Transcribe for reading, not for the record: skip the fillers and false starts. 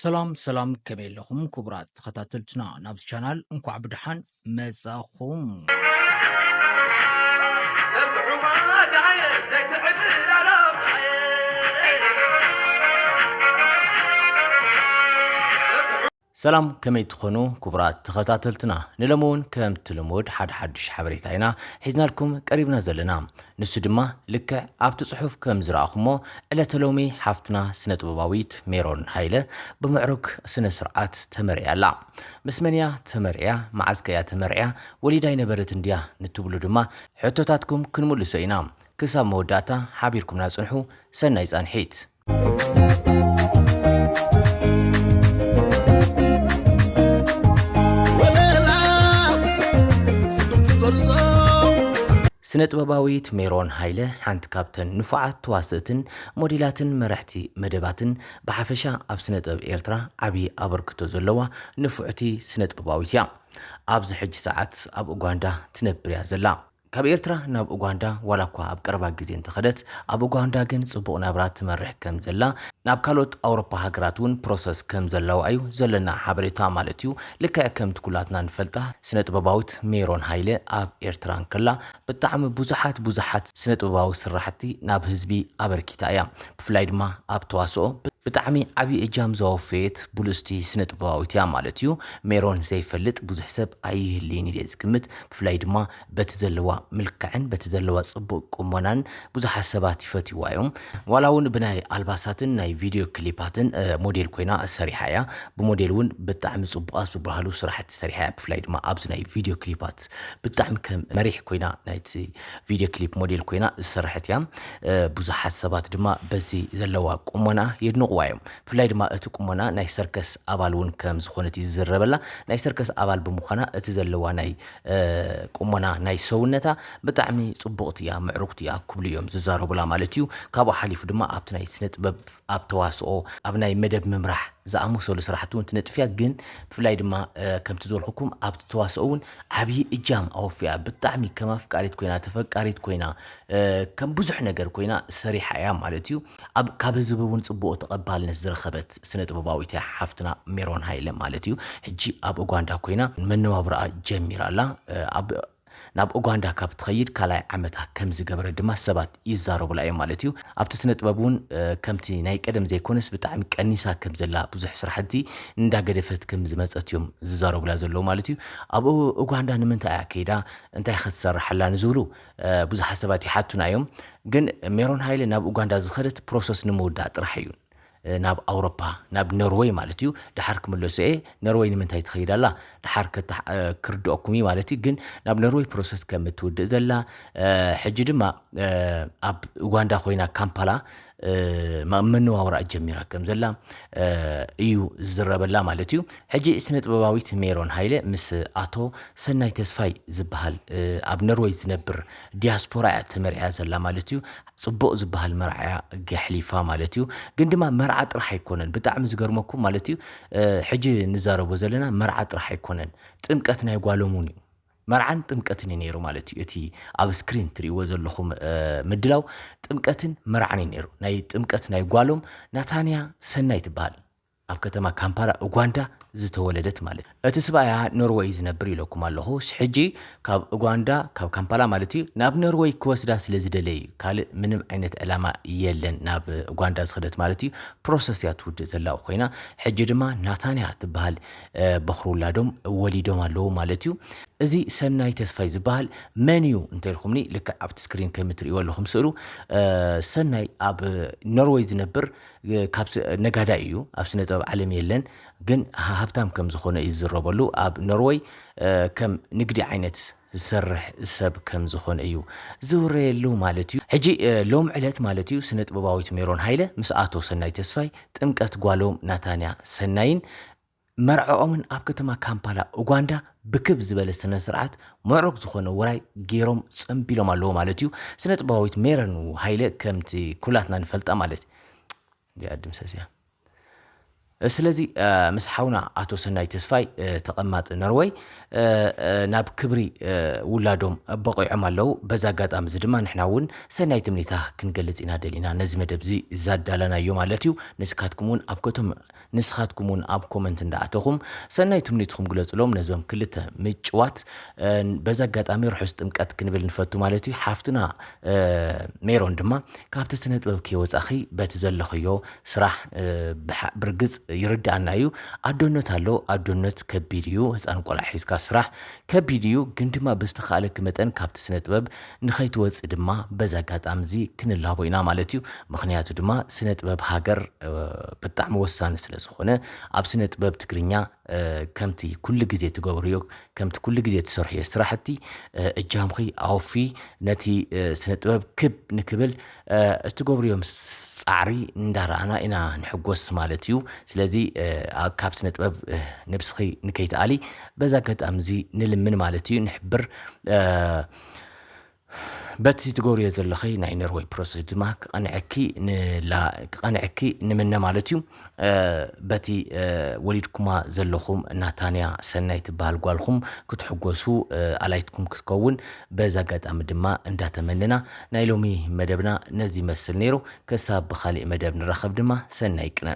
ሰላም ከመይ ኣለኹም ክቡራት ተኸታተልትና ናብዚ ቻናል እንኳዕ ብድሓን መጻኹም። ሰላም ከመይ ትኾኑ ክቡራት ተኸታተልትና ንለሞን ከም ትልሙድ ሓድሽ ሓበሬታ ኢና ሒዝናልኩም ቀሪብና ዘለና ንሱ ድማ ልክዕ ኣብቲ ጽሑፍ ከም ዝረኣኹሞ ዕለተ ሎሚ ሓፍትና ስነ ጥበባዊት ሜሮን ሃይለ ብምዕሩግ ስነ ስርዓት ተመርያ ኣላ። ምስ መንያ ተመርያ መዓዝከያ ተመርያ ወሊዳ ይነበረት እንድያ ንትብሉ ድማ ሕቶታትኩም ክንምልሶ ኢና። ክሳብ መወዳእታ ሓቢርኩምና ጽንሑ። ሰናይ ጻንሒት። ስነ ጥበባዊት ሜሮን ሃይለ ሓንቲ ካብተን ንፉዓት ተዋስእትን ሞዴላትን መራሕቲ መደባትን ብሓፈሻ ኣብ ስነ ጥበብ ኤርትራ ዓብዪ ኣበርክቶ ዘለዋ ንፉዕቲ ስነ ጥበባዊት እያ። ኣብዚ ሕጂ ሰዓት ኣብ ኡጋንዳ ትነብር እያ ዘላ። ካብ ኤርትራ ናብ ኡጋንዳ ዋላ እኳ ኣብ ቀረባ ግዜ እንተኸደት ኣብ ኡጋንዳ ግን ጽቡቕ ናብራ ትመርሕ ከም ዘላ ናብ ካልኦት ኣውሮፓ ሃገራት እውን ፕሮሰስ ከም ዘለዋ እዩ ዘለና ሓበሬታ ማለት እዩ። ልክዕ ከምቲ ኩላትና ንፈልጣ ስነ ጥበባዊት ሜሮን ሃይለ ኣብ ኤርትራ እንከላ ብጣዕሚ ብዙሓት ስነ ጥበባዊ ስራሕቲ ናብ ህዝቢ ኣበርኪታ እያ። ብፍላይ ድማ ኣብ ተዋስኦ ብጣዕሚ ዓብዪ እጃም ዘወፈየት ብሉስቲ ስነ ጥበባዊት እያ ማለት እዩ። ሜሮን ዘይፈልጥ ብዙሕ ሰብ ኣይህልይን ኢለ ዝግምት። ብፍላይ ድማ በቲ ዘለዋ ምልክዕን በቲ ዘለዋ ጽቡቕ ቁመናን ብዙሓት ሰባት ይፈትይዋ እዮም። ዋላ እውን ብናይ ኣልባሳትን ናይ ቪድዮ ክሊፓትን ሞዴል ኮይና ሰሪሓ እያ። ብሞዴል እውን ብጣዕሚ ጽቡቓት ዝበሃሉ ስራሕቲ ሰሪሓ እያ። ብፍላይ ድማ ኣብዚ ናይ ቪድዮ ክሊፓት ብጣዕሚ ከም መሪሕ ኮይና ናይቲ ቪድዮ ክሊፕ ሞዴል ኮይና ዝሰርሐት እያ። ብዙሓት ሰባት ድማ በዚ ዘለዋ ቁመና የድንቑ እዮም። ብፍላይ ድማ እቲ ቁመና ናይ ሰርከስ ኣባል እውን ከም ዝኾነት ይዝረበላ። ናይ ሰርከስ ኣባል ብምዃና እቲ ዘለዋ ናይ ቁመና ናይ ሰውነታ ብጣዕሚ ጽቡቕቲ እያ ምዕሩግቲ እያ ክብሉ እዮም ዝዛረቡላ ማለት እዩ። ካብኡ ሓሊፉ ድማ ኣብቲ ናይ ስነ ጥበብ ኣብ ተዋስኦ ኣብ ናይ መደብ ምምራሕ ዝኣመሰሉ ስራሕቲ እውን ትነጥፍያ። ግን ብፍላይ ድማ ከምቲ ዝበልኩኩም ኣብቲ ተዋስኦ እውን ዓብዪ እጃም ኣወፊያ ብጣዕሚ ከም ኣፍቃሪት ኮይና ተፈቃሪት ኮይና ከም ብዙሕ ነገር ኮይና ሰሪሓ እያ ማለት እዩ። ካብ ህዝቢ እውን ጽቡቕ ተቐባልነት ዝረኸበት ስነ ጥበባዊት እያ ሓፍትና ሜሮን ሃይለ ማለት እዩ። ሕጂ ኣብ ኡጋንዳ ኮይና መነባብሮኣ ጀሚራ ኣላ። ናብ ኡጋንዳ ካብ ትኸይድ ካልኣይ ዓመታ ከም ዝገበረ ድማ ሰባት ይዛረቡላ እዮም ማለት እዩ። ኣብቲ ስነ ጥበብ እውን ከምቲ ናይ ቀደም ዘይኮነስ ብጣዕሚ ቀኒሳ ከም ዘላ ብዙሕ ስራሕቲ እንዳገደፈት ከም ዝመፀት እዮም ዝዛረቡላ ዘለዉ ማለት እዩ። ኣብ ኡጋንዳ ንምንታይ እያ ከይዳ እንታይ ክትሰርሓላ ንዝብሉ ብዙሓት ሰባት ይሓቱና እዮም። ግን ሜሮን ሃይለ ናብ ኡጋንዳ ዝኸደት ፕሮሰስ ንምውዳእ ጥራሕ እዩ። ናብ ኣውሮፓ ናብ ኖርዌይ ማለት እዩ። ድሓር ክምለሶ ኖርዌይ ንምንታይ ትኸይድ ኣላ ድሓር ክርድአኩም እዩ ማለት እዩ። ግን ናብ ኖርዌይ ፕሮሰስ ከም እትውድእ ዘላ ሕጂ ድማ ኣብ ኡጋንዳ ኮይና ካምፓላ መነባብራ ጀሚራ ከም ዘላ እዩ ዝዝረበላ ማለት እዩ። ሕጂ ስነ ጥበባዊት ሜሮን ሃይለ ምስ ኣቶ ሰናይ ተስፋይ ዝበሃል ኣብ ኖርዌይ ዝነብር ዲያስፖራ እያ ተመርያ ዘላ ማለት እዩ። ጽቡቕ ዝበሃል መርዓያ ገሕሊፋ ማለት እዩ። ግን ድማ መርዓ ጥራሕ ኣይኮነን። ብጣዕሚ ዝገርመኩም ማለት እዩ ሕጂ ንዛረቦ ዘለና መርዓ ጥራሕ ኣይኮነን፣ ጥምቀት ናይ ጓሎም እውን እዩ። መርዓን ጥምቀትን ነይሩ ማለት እዩ። እቲ ኣብ ስክሪን ትሪእዎ ዘለኹም ምድላው ጥምቀትን መርዓን ነይሩ። ናይ ጥምቀት ናይ ጓሎም ናታንያ ሰናይ ትበሃል ኣብ ከተማ ካምፓላ ኡጋንዳ ዝተወለደት ማለት እዩ። እቲ ስባያ ኖርዌይ ዝነብር ኢለኩም ኣለኹ። ሕጂ ካብ ኡጋንዳ ካብ ካምፓላ ማለት እዩ ናብ ኖርዌይ ክወስዳ ስለ ዝደለየ ካልእ ምንም ዓይነት ዕላማ የለን ናብ ኡጋንዳ ዝኸደት ማለት እዩ። ፕሮሰስ እያ ትውድእ ዘላ ኮይና ሕጂ ድማ ናታንያ ትበሃል በኽሪ ውላዶም ወሊዶም ኣለዉ ማለት እዩ። እዚ ሰናይ ተስፋይ ዝበሃል መን እዩ እንተኢልኩምኒ ልክዕ ኣብቲ ስክሪን ከም እትሪእዎ ኣለኹም ስእሉ ሰናይ ኣብ ኖርዌይ ዝነብር ካብ ነጋዳይ እዩ። ኣብ ስነ ጥበብ ዓለም የለን ግን ሃብታም ከም ዝኾነ ይዝረበሉ። ኣብ ኖርዌይ ከም ንግዲ ዓይነት ዝሰርሕ ሰብ ከም ዝኾነ እዩ ዝውረየሉ ማለት እዩ። ሕጂ ሎም ዕለት ማለት እዩ ስነ ጥበባዊት ሜሮን ሃይለ ምስ ኣቶ ሰናይ ተስፋይ ጥምቀት ጓሎም ናታንያ ሰናይን መርዓኦምን ኣብ ከተማ ካምፓላ ኡጋንዳ ብክብ ዝበለ ስነ ስርዓት ምዕሩግ ዝኾነ ውራይ ገይሮም ፀምቢሎም ኣለዎ ማለት እዩ። ስነ ጥበባዊት ሜሮን ሃይለ ከምቲ ኩላትና ንፈልጣ ማለት እያ ድምሰስያ ስለዚ ምስ ሓውና ኣቶ ሰናይ ተስፋይ ተቐማጥ ኖርዌይ ናብ ክብሪ ውላዶም በቆይዖም ኣለው በዛ ኣጋጣሚ እዚ ድማ ንሕና እውን ሰናይ ትምኒታ ክንገልጽ ኢና ደሊና ነዚ መደብ እዚ ዛዳለናዮ ማለት እዩ ንስኻትኩም እውን ኣብ ኮመንት እንዳኣተኹም ሰናይ ትምኒትኩም ግለጽሎም ነዞም ክልተ ምጭዋት በዛ ኣጋጣሚ ርሑስ ጥምቀት ክንብል ንፈቱ ማለት እዩ ሓፍትና ሜሮን ድማ ካብቲ ስነ ጥበብ ከይወጻኺ በቲ ዘለኽዮ ስራሕ ብርግጽ ይርዳእና እዩ ኣዶነት ኣሎ ኣዶነት ከቢድ እዩ ህፃን ቆልዓ ሒዝካ ስራሕ ከቢድ እዩ ግን ድማ ብዝተኻእለክ መጠን ካብቲ ስነ ጥበብ ንኸይትወፅእ ድማ በዛ ኣጋጣሚ እዚ ክንላቦ ኢና ማለት እዩ ምክንያቱ ድማ ስነ ጥበብ ሃገር ብጣዕሚ ወሳኒ ስለ ዝኾነ ኣብ ስነ ጥበብ ትግርኛ ከምቲ ኩሉ ግዜ ትገብርዮ ከምቲ ኩሉ ግዜ ትሰርሕዮ ስራሕቲ እጃምኺ ኣውፊ ነቲ ስነ ጥበብ ክብ ንክብል እትገብርዮም ጻዕሪ እንዳረኣና ኢና ንሕጎስ ማለት እዩ ስለዚ ካብ ስነ ጥበብ ንብስኺ ንከይተኣሊ በዛ ኣጋጣሚ እዚ ንልምን ማለት እዩ ንሕብር በቲ ትገብርዮ ዘለኺ ናይ ኖርዌይ ፕሮሰስ ድማ ክቐንዐኪ ንምነ ማለት እዩ በቲ ወሊድኩማ ዘለኹም ናታንያ ሰናይ ትበሃል ጓልኹም ክትሕጎሱ ኣላይትኩም ክትከውን በዛ ኣጋጣሚ ድማ እንዳተመንና ናይ ሎሚ መደብና ነዚ ይመስል ነይሩ ክሳብ ብኻሊእ መደብ ንራኸብ ድማ ሰናይ ቅነ